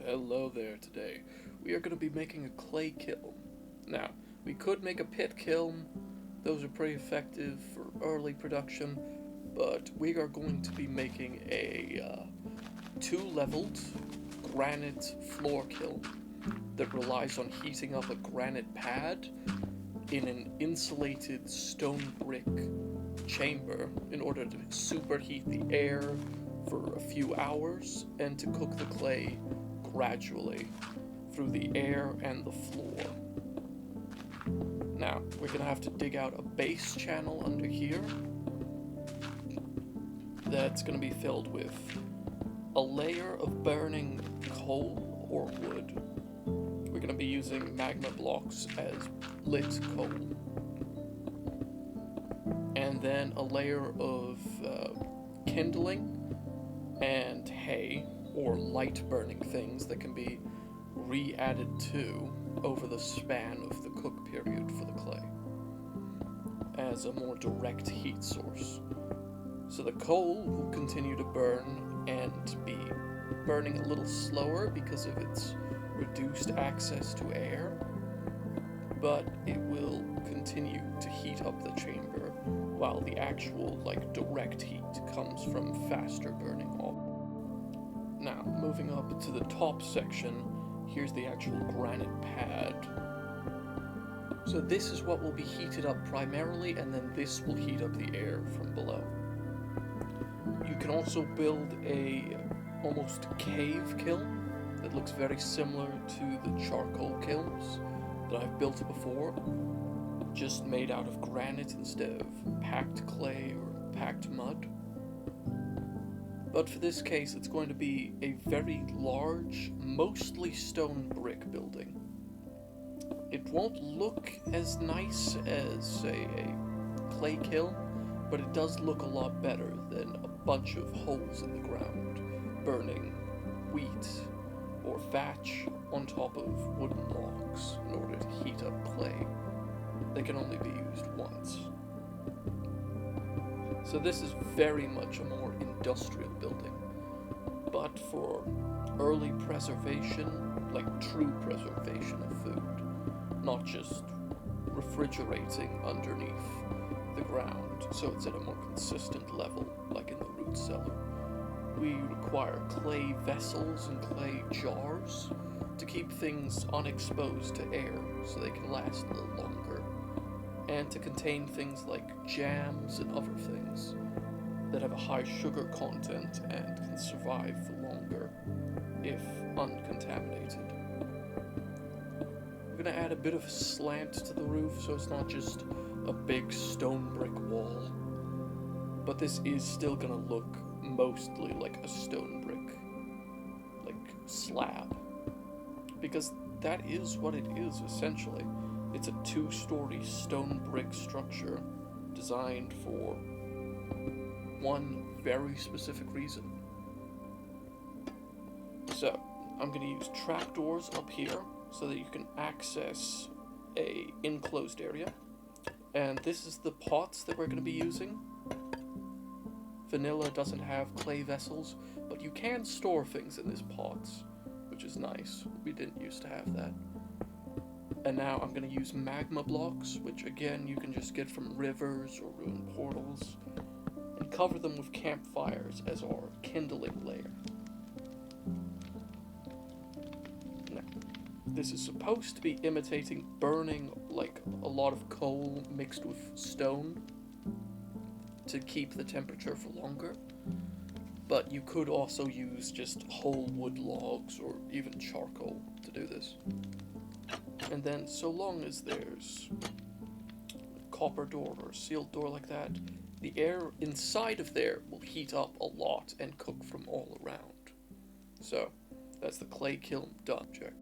Hello there. Today we are going to be making a clay kiln. Now, we could make a pit kiln, those are pretty effective for early production, but we are going to be making a two-leveled granite floor kiln that relies on heating up a granite pad in an insulated stone brick chamber in order to superheat the air for a few hours and to cook the clay gradually through the air and the floor. Now, we're going to have to dig out a base channel under here that's going to be filled with a layer of burning coal or wood. We're going to be using magma blocks as lit coal. And then a layer of kindling and hay, or light burning things that can be re-added to over the span of the cook period for the clay as a more direct heat source. So the coal will continue to burn and be burning a little slower because of its reduced access to air, but it will continue to heat up the chamber while the actual direct heat comes from faster burning oil. Now, moving up to the top section, here's the actual granite pad. So this is what will be heated up primarily, and then this will heat up the air from below. You can also build a almost cave kiln that looks very similar to the charcoal kilns that I've built before, just made out of granite instead of packed clay or packed mud. But for this case, it's going to be a very large, mostly stone brick building. It won't look as nice as, say, a clay kiln, but it does look a lot better than a bunch of holes in the ground burning wheat or thatch on top of wooden logs in order to heat up clay that can only be used once. So this is very much a more industrial building, but for early preservation, like true preservation of food, not just refrigerating underneath the ground so it's at a more consistent level, like in the root cellar. We require clay vessels and clay jars to keep things unexposed to air so they can last a little longer, and to contain things like jams and other things that have a high sugar content and can survive for longer if uncontaminated. We're going to add a bit of a slant to the roof so it's not just a big stone brick wall, but this is still going to look mostly like a stone brick, slab, because that is what it is essentially. It's a two-story stone brick structure designed for one very specific reason. So, I'm going to use trapdoors up here so that you can access a enclosed area. And this is the pots that we're going to be using. Vanilla doesn't have clay vessels, but you can store things in these pots, which is nice. We didn't used to have that. And now I'm going to use magma blocks, which again you can just get from rivers or ruined portals, and cover them with campfires as our kindling layer. Now, this is supposed to be imitating burning a lot of coal mixed with stone to keep the temperature for longer, but you could also use just whole wood logs or even charcoal to do this. And then, so long as there's a copper door or a sealed door like that, the air inside of there will heat up a lot and cook from all around. So, that's the clay kiln done, Jack.